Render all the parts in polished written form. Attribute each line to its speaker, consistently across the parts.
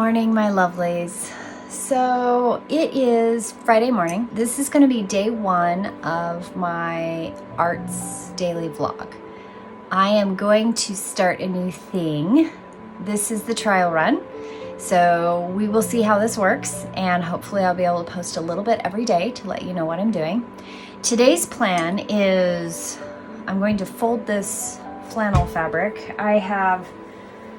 Speaker 1: morning, my lovelies. So it is Friday morning. This is going to be day one of my arts daily vlog. I am going to start a new thing. This is the trial run. So we will see how this works, and hopefully I'll be able to post a little bit every day to let you know what I'm doing. Today's plan is I'm going to fold this flannel fabric. I have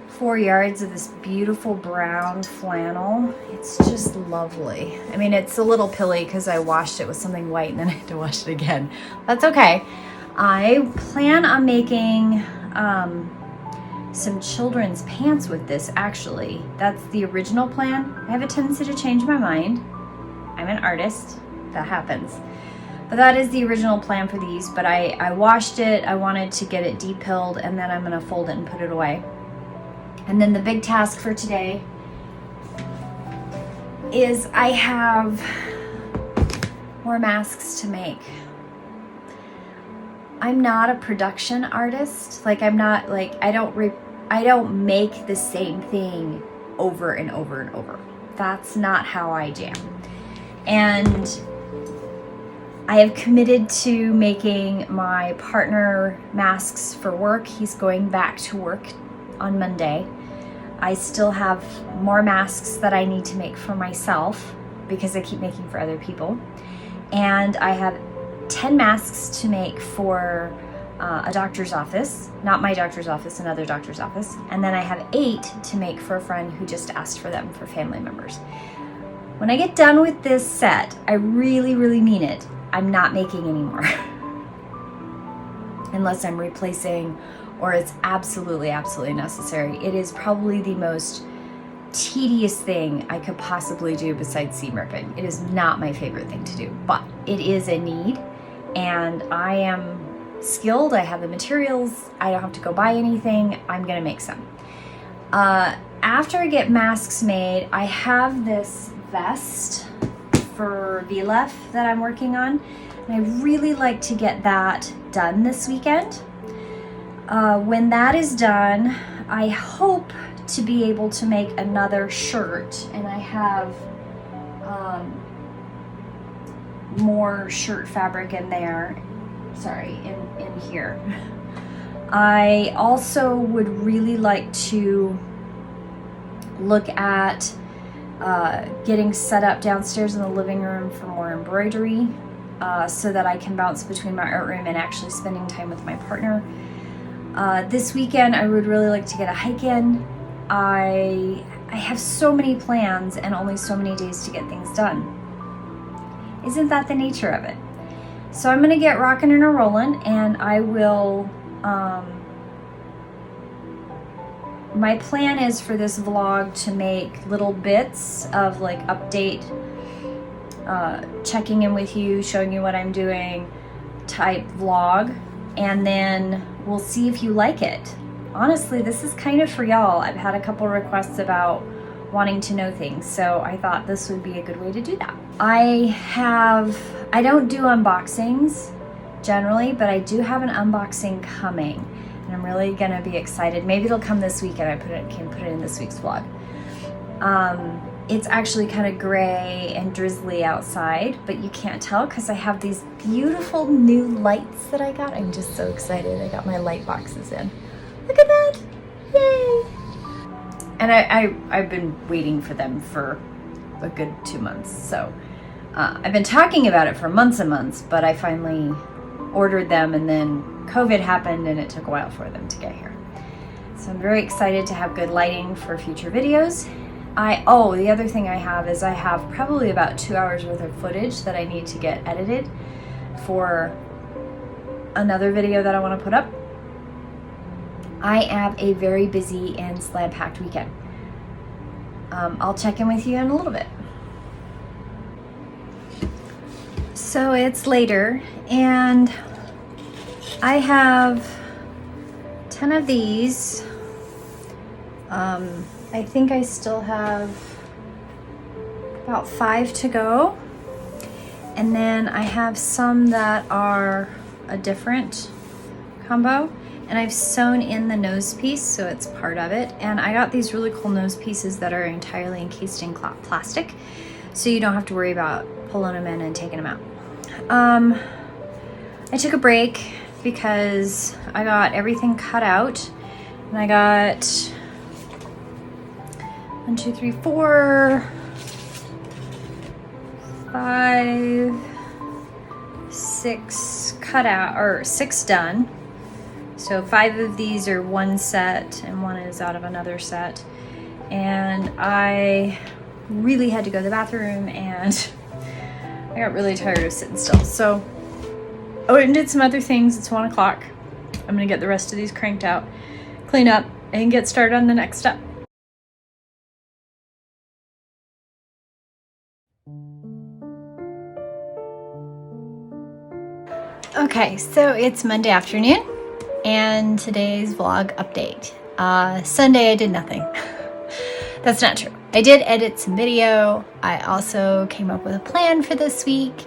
Speaker 1: 4 yards of this beautiful brown flannel. It's just lovely. I mean, it's a little pilly because I washed it with something white and then I had to wash it again. That's okay. I plan on making some children's pants with this, actually. That's the original plan. I have a tendency to change my mind. I'm an artist. That happens. But that is the original plan for these. But I washed it. I wanted to get it de-pilled, and then I'm going to fold it and put it away. And then the big task for today is I have more masks to make. I'm not a production artist. Like, I'm not like, I don't make the same thing over and over and over. That's not how I jam. And I have committed to making my partner masks for work. He's going back to work on Monday. I still have more masks that I need to make for myself because I keep making for other people. And I have 10 masks to make for a doctor's office, not my doctor's office, another doctor's office. And then I have 8 to make for a friend who just asked for them for family members. When I get done with this set, I really, really mean it. I'm not making anymore. Unless I'm replacing or it's absolutely, absolutely necessary. It is probably the most tedious thing I could possibly do besides seam ripping. It is not my favorite thing to do, but it is a need, and I am skilled. I have the materials. I don't have to go buy anything. I'm gonna make some. After I get masks made, I have this vest for VLEF that I'm working on, and I really like to get that done this weekend. When that is done, I hope to be able to make another shirt, and I have more shirt fabric in there. Sorry, in here. I also would really like to look at getting set up downstairs in the living room for more embroidery, so that I can bounce between my art room and actually spending time with my partner. This weekend, I would really like to get a hike in. I have so many plans and only so many days to get things done. Isn't that the nature of it? So I'm gonna get rocking and a-rolling, and I will, my plan is for this vlog to make little bits of like update, checking in with you, showing you what I'm doing type vlog, and then we'll see if you like it. Honestly, this is kind of for y'all. I've had a couple requests about wanting to know things, so I thought this would be a good way to do that. I don't do unboxings generally, but I do have an unboxing coming, and I'm really gonna be excited. Maybe it'll come this week and I can put it in this week's vlog. It's actually kind of gray and drizzly outside, but you can't tell because I have these beautiful new lights that I got. I'm just so excited. I got my light boxes in. Look at that! Yay! And I've been waiting for them for a good 2 months. So I've been talking about it for months and months, but I finally ordered them, and then COVID happened and it took a while for them to get here. So I'm very excited to have good lighting for future videos. The other thing I have is I have probably about 2 hours worth of footage that I need to get edited for another video that I want to put up. I have a very busy and slam-packed weekend. I'll check in with you in a little bit. So it's later, and I have 10 of these. I think I still have about 5 to go. And then I have some that are a different combo. and I've sewn in the nose piece, so it's part of it. And I got these really cool nose pieces that are entirely encased in plastic, so you don't have to worry about pulling them in and taking them out. I took a break because I got everything cut out, and I got 1, 2, 3, 4, 5, 6 cut out, or 6 done. So 5 of these are one set and 1 is out of another set. And I really had to go to the bathroom and I got really tired of sitting still. So I went and did some other things. It's 1 o'clock. I'm gonna get the rest of these cranked out, clean up, and get started on the next step. Okay, so it's Monday afternoon and today's vlog update. Sunday I did nothing. That's not true. I did edit some video. I also came up with a plan for this week.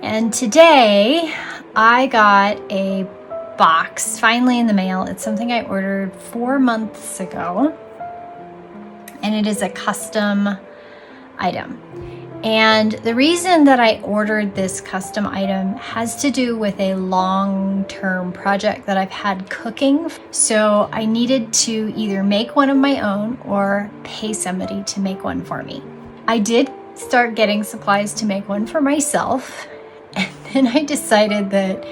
Speaker 1: And today I got a box finally in the mail. It's something I ordered 4 months ago, and it is a custom item. And the reason that I ordered this custom item has to do with a long-term project that I've had cooking. So I needed to either make one of my own or pay somebody to make one for me. I did start getting supplies to make one for myself, and then I decided that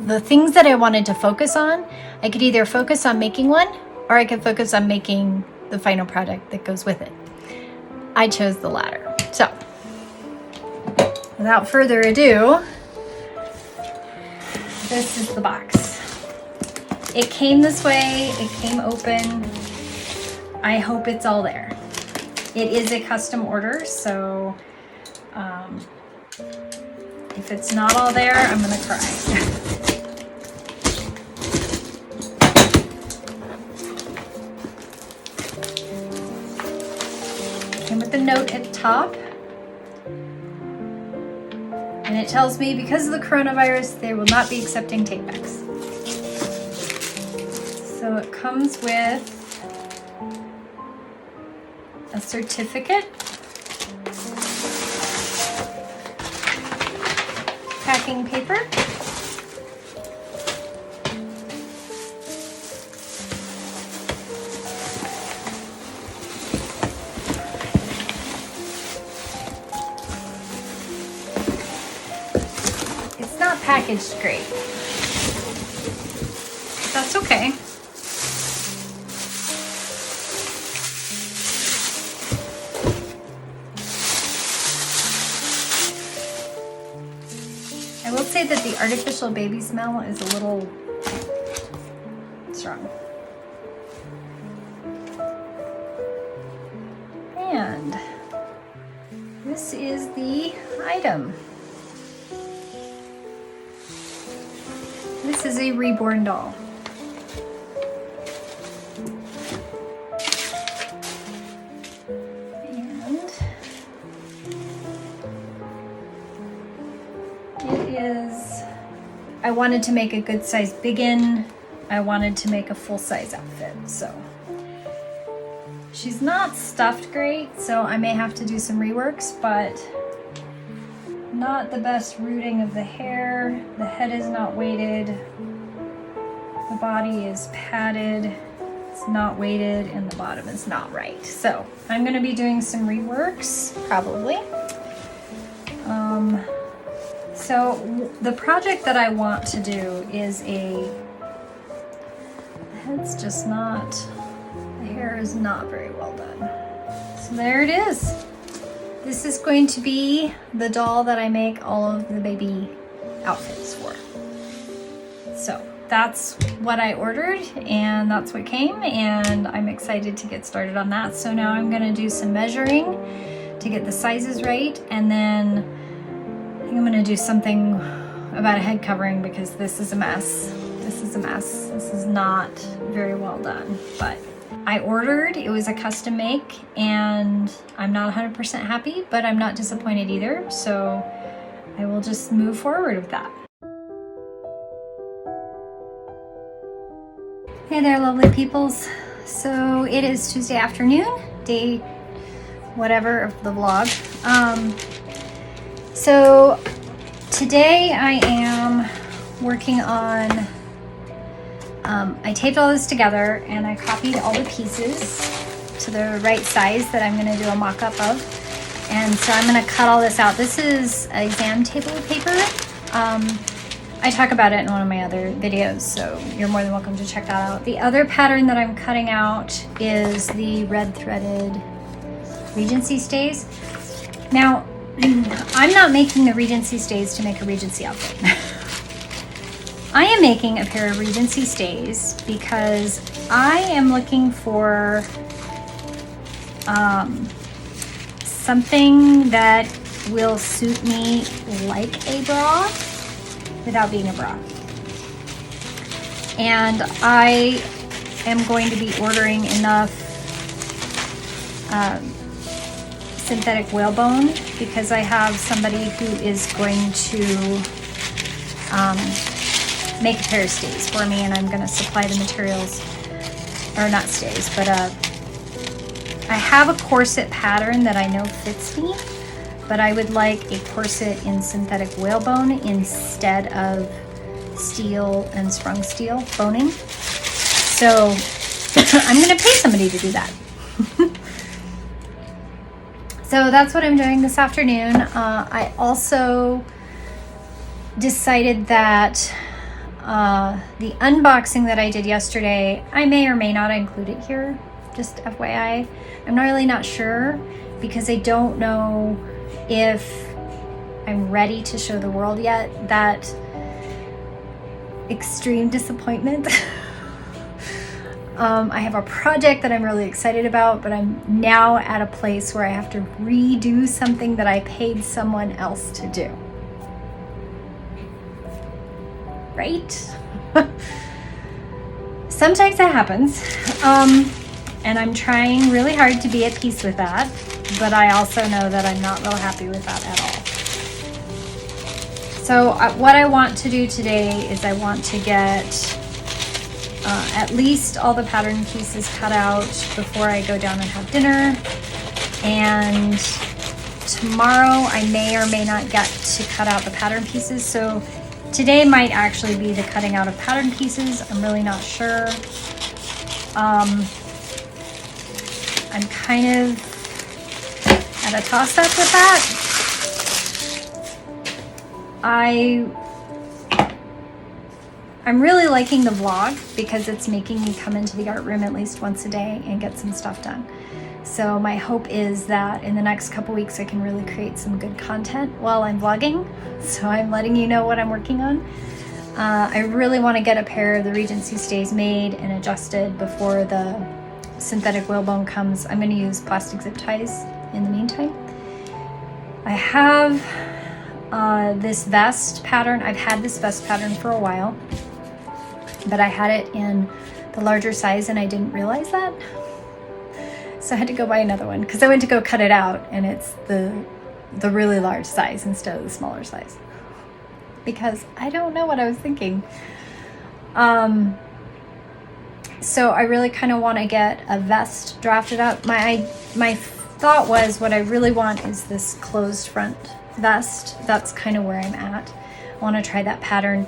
Speaker 1: the things that I wanted to focus on, I could either focus on making one or I could focus on making the final product that goes with it. I chose the latter. So, without further ado, this is the box. It came this way, it came open. I hope it's all there. It is a custom order, so if it's not all there, I'm gonna cry. With the note at the top, and it tells me because of the coronavirus they will not be accepting take backs. So it comes with a certificate, packing paper, packaged great. That's okay. I will say that the artificial baby smell is a little strong. And this is the item. This is a reborn doll. And it is, I wanted to make a good size biggin. I wanted to make a full size outfit, so. She's not stuffed great, so I may have to do some reworks, but not the best rooting of the hair. The head is not weighted. The body is padded. It's not weighted, and the bottom is not right. So I'm going to be doing some reworks, probably. So the project that I want to do is the head's just not, the hair is not very well done. So there it is. This is going to be the doll that I make all of the baby outfits for. So that's what I ordered, and that's what came, and I'm excited to get started on that. So now I'm gonna do some measuring to get the sizes right, and then I think I'm gonna do something about a head covering because this is a mess. This is a mess. This is not very well done, but I ordered, it was a custom make, and I'm not 100% happy, but I'm not disappointed either, so I will just move forward with that. Hey there, lovely peoples. So it is Tuesday afternoon, day whatever of the vlog. So today I am working on, I taped all this together and I copied all the pieces to the right size that I'm going to do a mock-up of. And so I'm going to cut all this out. This is exam table paper. I talk about it in one of my other videos, so you're more than welcome to check that out. The other pattern that I'm cutting out is the red threaded Regency stays. Now, I'm not making the Regency stays to make a Regency outfit. I am making a pair of Regency stays because I am looking for something that will suit me like a bra without being a bra. And I am going to be ordering enough synthetic whalebone because I have somebody who is going to make a pair of stays for me, and I'm going to supply the materials, or not stays, but I have a corset pattern that I know fits me, but I would like a corset in synthetic whalebone instead of steel and sprung steel boning. So I'm going to pay somebody to do that. So that's what I'm doing this afternoon. I also decided that the unboxing that I did yesterday, I may or may not include it here, just FYI. I'm really not sure because I don't know if I'm ready to show the world yet. That extreme disappointment. I have a project that I'm really excited about, but I'm now at a place where I have to redo something that I paid someone else to do. Right? Sometimes that happens. And I'm trying really hard to be at peace with that, but I also know that I'm not real happy with that at all. So what I want to do today is I want to get at least all the pattern pieces cut out before I go down and have dinner. And tomorrow I may or may not get to cut out the pattern pieces. So today might actually be the cutting out of pattern pieces. I'm really not sure. I'm kind of at a toss-up with that. I'm really liking the vlog because it's making me come into the art room at least once a day and get some stuff done. So my hope is that in the next couple weeks I can really create some good content while I'm vlogging. So I'm letting you know what I'm working on. I really want to get a pair of the Regency stays made and adjusted before the synthetic whalebone comes. I'm going to use plastic zip ties in the meantime. I have this vest pattern. I've had this vest pattern for a while, but I had it in the larger size and I didn't realize that. So I had to go buy another one because I went to go cut it out and it's the really large size instead of the smaller size. Because I don't know what I was thinking. So I really kind of want to get a vest drafted up. My thought was what I really want is this closed front vest. That's kind of where I'm at. I want to try that pattern.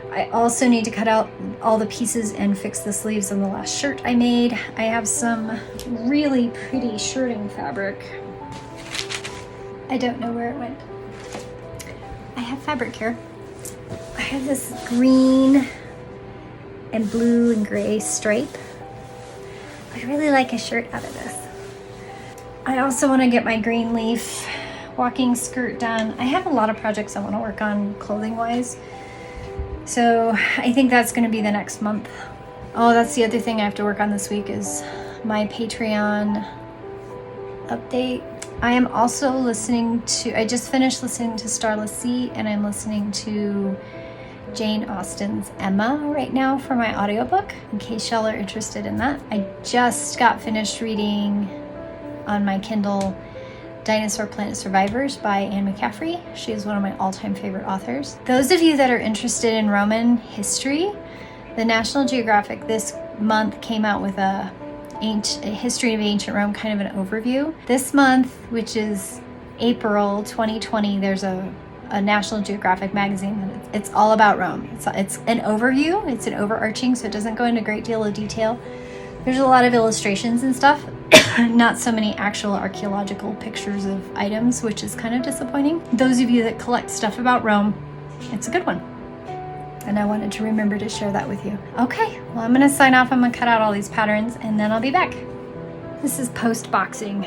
Speaker 1: I also need to cut out all the pieces and fix the sleeves on the last shirt I made. I have some really pretty shirting fabric. I don't know where it went. I have fabric here. I have this green and blue and gray stripe. I'd really like a shirt out of this. I also want to get my green leaf walking skirt done. I have a lot of projects I want to work on clothing wise. So I think that's going to be the next month. Oh, that's the other thing I have to work on this week is my Patreon update. I am also listening to, I just finished listening to Starless Sea, and I'm listening to Jane Austen's Emma right now for my audiobook, in case y'all are interested in that. I just got finished reading on my Kindle Dinosaur Planet Survivors by Anne McCaffrey. She is one of my all-time favorite authors. Those of you that are interested in Roman history, the National Geographic this month came out with a history of ancient Rome, kind of an overview. This month, which is April 2020, there's a National Geographic magazine that it's all about Rome. It's an overview, it's an overarching, so it doesn't go into a great deal of detail. There's a lot of illustrations and stuff, not so many actual archaeological pictures of items, which is kind of disappointing. Those of you that collect stuff about Rome, it's a good one. And I wanted to remember to share that with you. Okay, well, I'm gonna sign off. I'm gonna cut out all these patterns and then I'll be back. This is post-boxing.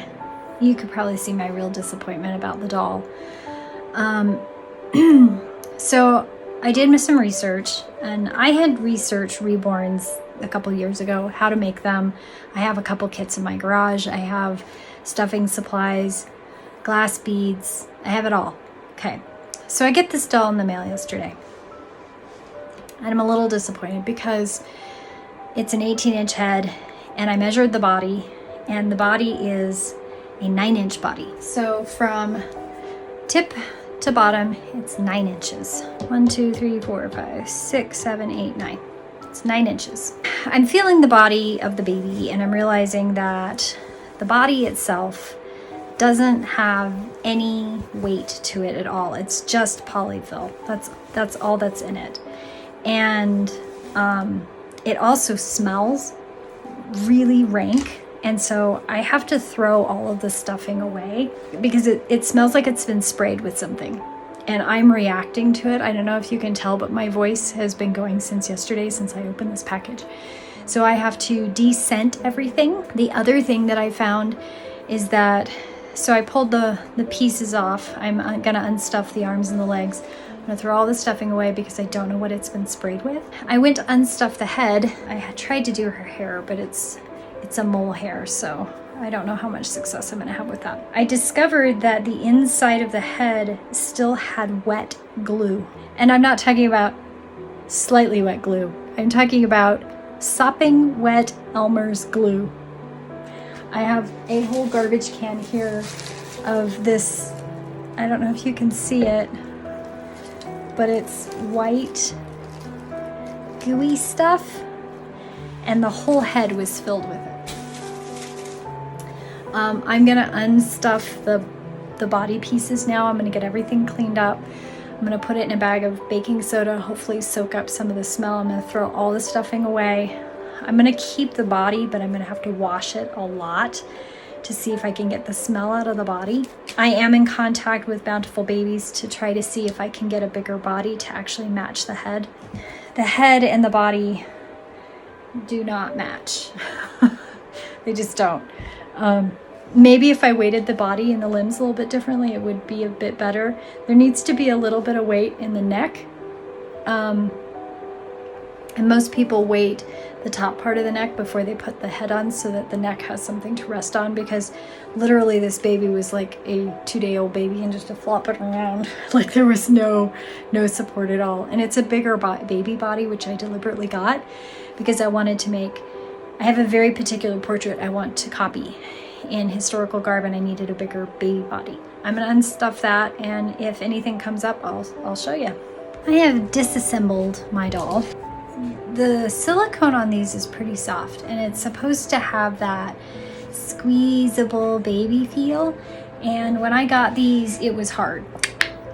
Speaker 1: You could probably see my real disappointment about the doll. So I did some research, and I had researched reborns a couple years ago, how to make them. I have a couple kits in my garage. I have stuffing supplies, glass beads. I have it all. Okay, so I get this doll in the mail yesterday. And I'm a little disappointed because it's an 18-inch head, and I measured the body, and the body is a 9-inch body. So from tip to bottom, it's 9 inches. 1, 2, 3, 4, 5, 6, 7, 8, 9. It's 9 inches. I'm feeling the body of the baby, and I'm realizing that the body itself doesn't have any weight to it at all. It's just polyfill. That's all that's in it. And it also smells really rank. And so I have to throw all of the stuffing away because it smells like it's been sprayed with something. And I'm reacting to it. I don't know if you can tell, but my voice has been going since yesterday, since I opened this package. So I have to de-scent everything. The other thing that I found is that, so I pulled the pieces off. I'm gonna unstuff the arms and the legs. I'm gonna throw all the stuffing away because I don't know what it's been sprayed with. I went to unstuff the head. I had tried to do her hair, but it's a mole hair, so I don't know how much success I'm gonna have with that. I discovered that the inside of the head still had wet glue. And I'm not talking about slightly wet glue. I'm talking about sopping wet Elmer's glue. I have a whole garbage can here of this, I don't know if you can see it, but it's white gooey stuff, and the whole head was filled with it. I'm gonna unstuff the body pieces now. I'm gonna get everything cleaned up. I'm gonna put it in a bag of baking soda, hopefully soak up some of the smell. I'm gonna throw all the stuffing away. I'm gonna keep the body, but I'm gonna have to wash it a lot to see if I can get the smell out of the body. I am in contact with Bountiful Babies to try to see if I can get a bigger body to actually match the head. The head and the body do not match. They just don't. Maybe if I weighted the body and the limbs a little bit differently, it would be a bit better. There needs to be a little bit of weight in the neck. And most people weight the top part of the neck before they put the head on so that the neck has something to rest on, because literally this baby was like a 2-day-old baby and just a flopping around. Like there was no support at all. And it's a bigger baby body, which I deliberately got because I wanted to make, I have a very particular portrait I want to copy in historical garb, and I needed a bigger baby body. I'm gonna unstuff that, and if anything comes up, I'll show you. I have disassembled my doll. The silicone on these is pretty soft, and it's supposed to have that squeezable baby feel. And when I got these, it was hard,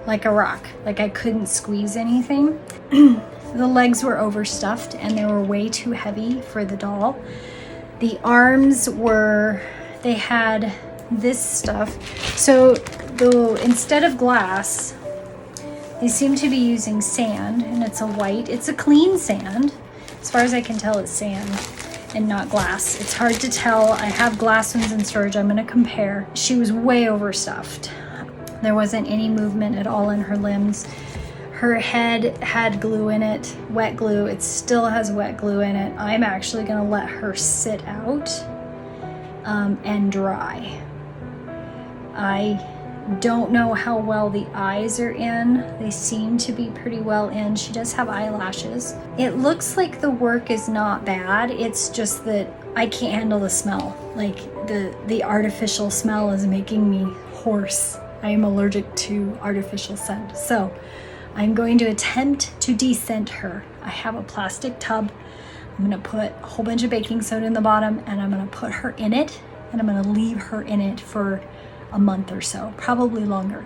Speaker 1: like a rock. Like I couldn't squeeze anything. The legs were overstuffed and they were way too heavy for the doll. The arms were, they had this stuff. So instead of glass, they seem to be using sand, and it's a white, it's a clean sand. As far as I can tell, it's sand and not glass. It's hard to tell. I have glass ones in storage. I'm gonna compare. She was way overstuffed. There wasn't any movement at all in her limbs. Her head had glue in it, wet glue. It still has wet glue in it. I'm actually gonna let her sit out and dry. I don't know how well the eyes are in. They seem to be pretty well in. She does have eyelashes. It looks like the work is not bad. It's just that I can't handle the smell. Like the artificial smell is making me hoarse. I am allergic to artificial scent. So I'm going to attempt to de-scent her. I have a plastic tub.
Speaker 2: I'm gonna put a whole bunch of baking soda in the bottom, and I'm gonna put her in it, and I'm gonna leave her in it for a month or so, probably longer.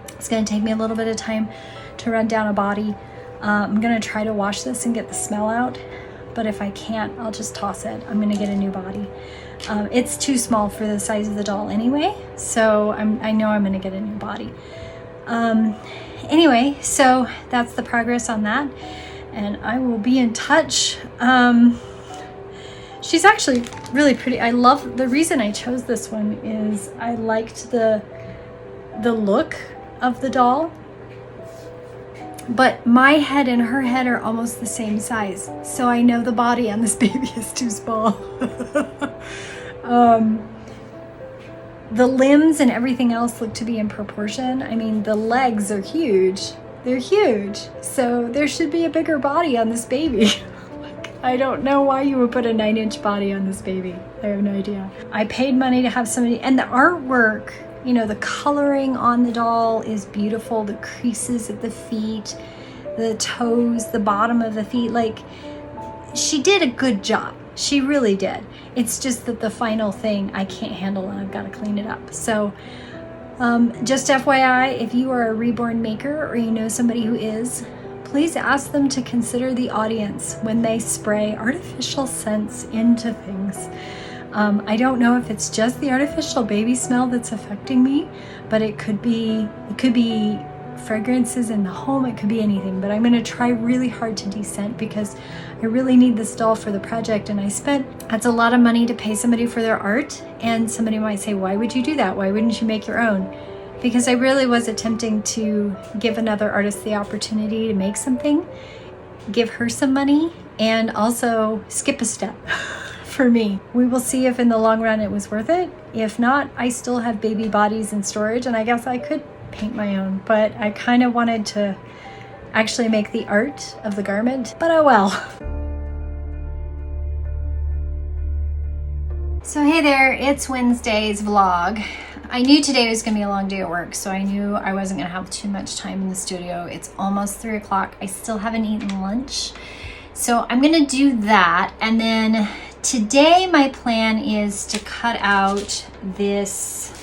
Speaker 2: It's gonna take me a little bit of time to run down a body. I'm gonna try to wash this and get the smell out, but if I can't, I'll just toss it. I'm gonna get a new body. It's too small for the size of the doll anyway, so I know I'm gonna get a new body. Anyway, so that's the progress on that, and I will be in touch. She's actually really pretty. I love, the reason I chose this one is I liked the look of the doll, but my head and her head are almost the same size, so I know the body on this baby is too small. The limbs and everything else look to be in proportion. I mean, the legs are huge. They're huge. So there should be a bigger body on this baby. I don't know why you would put a 9-inch body on this baby. I have no idea. I paid money to have somebody, and the artwork, you know, the coloring on the doll is beautiful. The creases at the feet, the toes, the bottom of the feet, like, she did a good job. She really did. It's just that the final thing I can't handle, and I've got to clean it up. So just FYI, if you are a reborn maker or you know somebody who is, please ask them to consider the audience when they spray artificial scents into things. I don't know if it's just the artificial baby smell that's affecting me, but it could be fragrances in the home, it could be anything. But I'm going to try really hard to descent because I really need this doll for the project, and that's a lot of money to pay somebody for their art. And somebody might say, why would you do that? Why wouldn't you make your own? Because I really was attempting to give another artist the opportunity to make something, give her some money, and also skip a step for me. We will see if in the long run it was worth it. If not, I still have baby bodies in storage, and I guess I could paint my own, but I kind of wanted to actually make the art of the garment, but oh well. So hey there, it's Wednesday's vlog. I knew today was gonna be a long day at work, so I knew I wasn't gonna have too much time in the studio. It's almost 3 o'clock. I still haven't eaten lunch, so I'm gonna do that. And then today my plan is to cut out this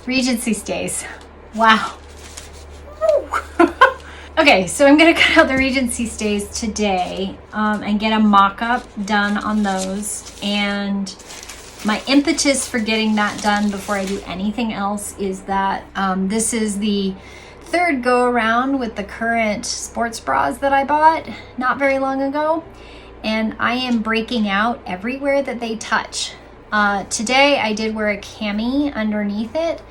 Speaker 2: Regency stays. Wow. Okay, so I'm gonna cut out the Regency stays today and get a mock-up done on those. And my impetus for getting that done before I do anything else is that this is the third go around with the current sports bras that I bought not very long ago, and I am breaking out everywhere that they touch. Today I did wear a cami underneath it,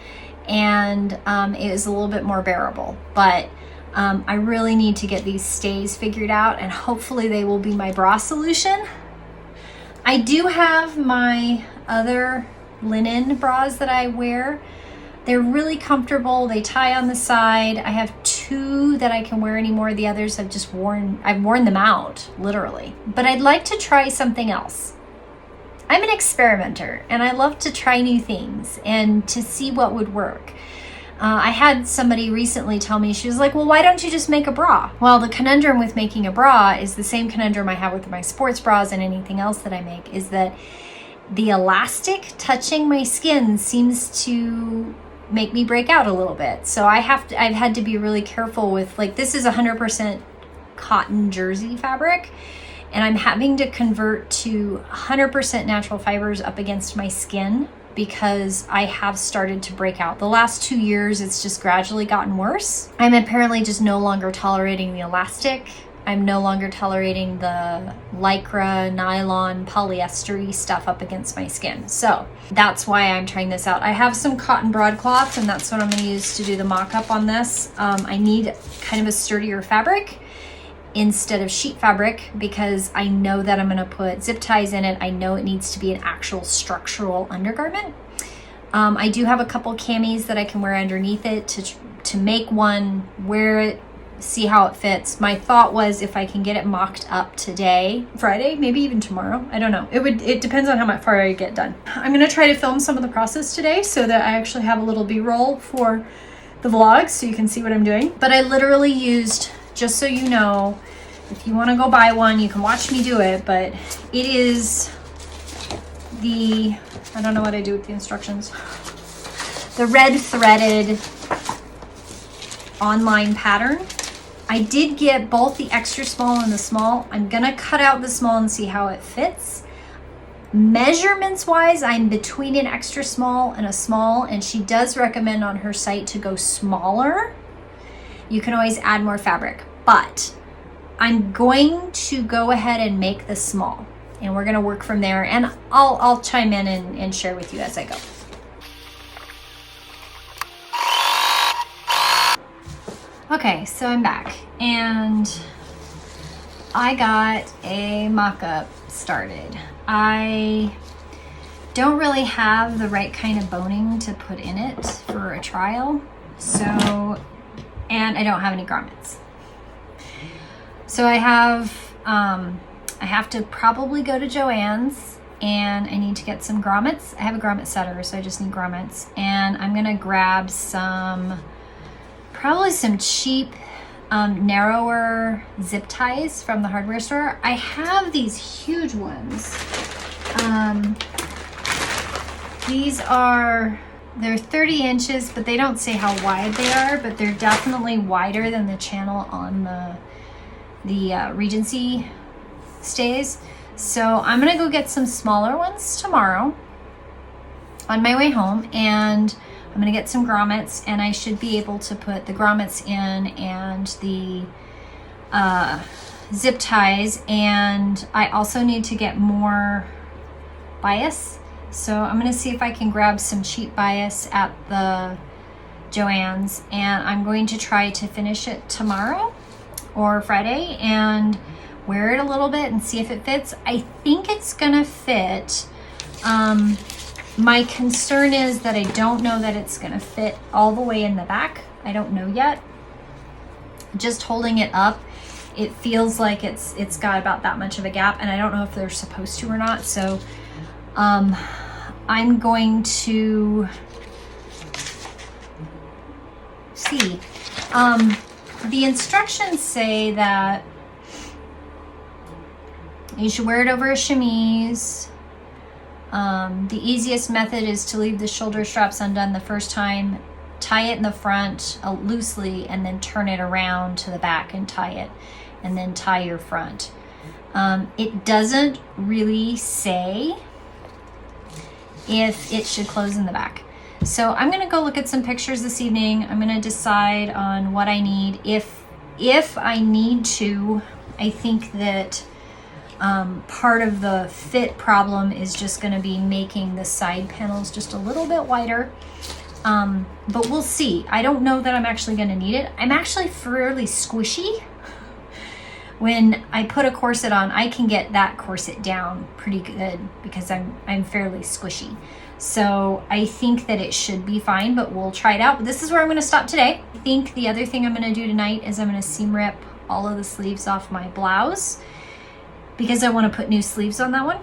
Speaker 2: and it was a little bit more bearable, but I really need to get these stays figured out, and hopefully they will be my bra solution. I do have my other linen bras that I wear. They're really comfortable. They tie on the side. I have 2 that I can wear anymore. The others I've worn them out, literally. But I'd like to try something else. I'm an experimenter, and I love to try new things and to see what would work. I had somebody recently tell me, she was like, well, why don't you just make a bra? Well, the conundrum with making a bra is the same conundrum I have with my sports bras and anything else that I make, is that the elastic touching my skin seems to make me break out a little bit. So I've had to be really careful with, like, this is 100% cotton jersey fabric, and I'm having to convert to 100% natural fibers up against my skin because I have started to break out. The last 2 years, it's just gradually gotten worse. I'm apparently just no longer tolerating the elastic. I'm no longer tolerating the lycra, nylon, polyester-y stuff up against my skin. So that's why I'm trying this out. I have some cotton broadcloth, and that's what I'm gonna use to do the mock-up on this. I need kind of a sturdier fabric instead of sheet fabric because I know that I'm gonna put zip ties in it. I know it needs to be an actual structural undergarment. I do have a couple camis that I can wear underneath it to make one, wear it, see how it fits. My thought was if I can get it mocked up today, Friday, maybe even tomorrow, I don't know. It depends on how far I get done. I'm gonna try to film some of the process today so that I actually have a little B-roll for the vlog so you can see what I'm doing. But I literally used, just so you know, if you want to go buy one, you can watch me do it, but it is the, I don't know what I do with the instructions, the red threaded online pattern. I did get both the extra small and the small. I'm gonna cut out the small and see how it fits. Measurements wise, I'm between an extra small and a small, and she does recommend on her site to go smaller. You can always add more fabric, but I'm going to go ahead and make the small, and we're gonna work from there, and I'll chime in and share with you as I go. Okay, so I'm back, and I got a mock-up started. I don't really have the right kind of boning to put in it for a trial, so, and I don't have any grommets. So I have to probably go to Joann's, and I need to get some grommets. I have a grommet setter, so I just need grommets, and I'm gonna grab probably some cheap narrower zip ties from the hardware store. I have these huge ones. They're 30 inches, but they don't say how wide they are, but they're definitely wider than the channel on the Regency stays. So I'm gonna go get some smaller ones tomorrow on my way home, and I'm gonna get some grommets, and I should be able to put the grommets in and the zip ties, and I also need to get more bias. So I'm gonna see if I can grab some cheap bias at the Joann's, and I'm going to try to finish it tomorrow or Friday and wear it a little bit and see if it fits. I think it's gonna fit. My concern is that I don't know that it's gonna fit all the way in the back. I don't know yet. Just holding it up, it feels like it's got about that much of a gap, and I don't know if they're supposed to or not. So I'm going to see. The instructions say that you should wear it over a chemise. The easiest method is to leave the shoulder straps undone the first time, tie it in the front loosely, and then turn it around to the back and tie it, and then tie your front. It doesn't really say if it should close in the back. So I'm gonna go look at some pictures this evening. I'm gonna decide on what I need. If I need to, I think that part of the fit problem is just going to be making the side panels just a little bit wider, but we'll see. I don't know that I'm actually going to need it. I'm actually fairly squishy. When I put a corset on, I can get that corset down pretty good because I'm fairly squishy. So I think that it should be fine, but we'll try it out. But this is where I'm going to stop today. I think the other thing I'm going to do tonight is I'm going to seam rip all of the sleeves off my blouse, because I want to put new sleeves on that one.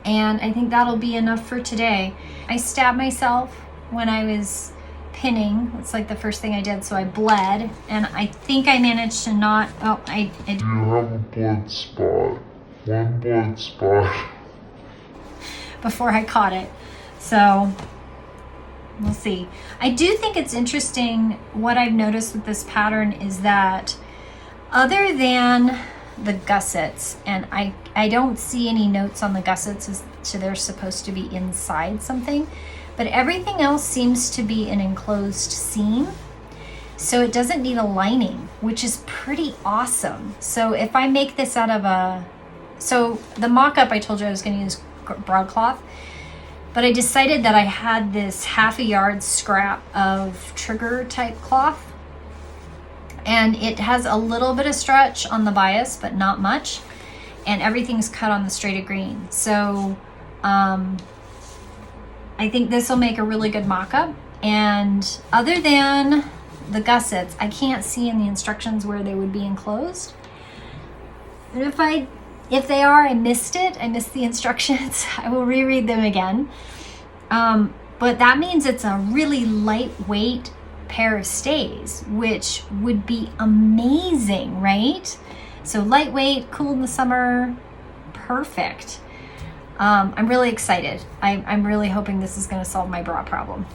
Speaker 2: And I think that'll be enough for today. I stabbed myself when I was pinning. It's like the first thing I did, so I bled, and I think I managed to not, I
Speaker 3: You have a blood spot. One blood spot.
Speaker 2: before I caught it. So we'll see. I do think it's interesting, what I've noticed with this pattern is that other than the gussets, and I don't see any notes on the gussets as to they're supposed to be inside something, but everything else seems to be an enclosed seam, so it doesn't need a lining, which is pretty awesome. So if I make this out of so the mock-up, I told you I was going to use broadcloth, but I decided that I had this ½ yard scrap of trigger type cloth, and it has a little bit of stretch on the bias, but not much, and everything's cut on the straight of green. So I think this will make a really good mock-up. And other than the gussets, I can't see in the instructions where they would be enclosed. And if they are, I missed it. I missed the instructions. I will reread them again. But but that means it's a really lightweight pair of stays, which would be amazing, right? So lightweight, cool in the summer, perfect. I'm really excited. I'm really hoping this is going to solve my bra problem.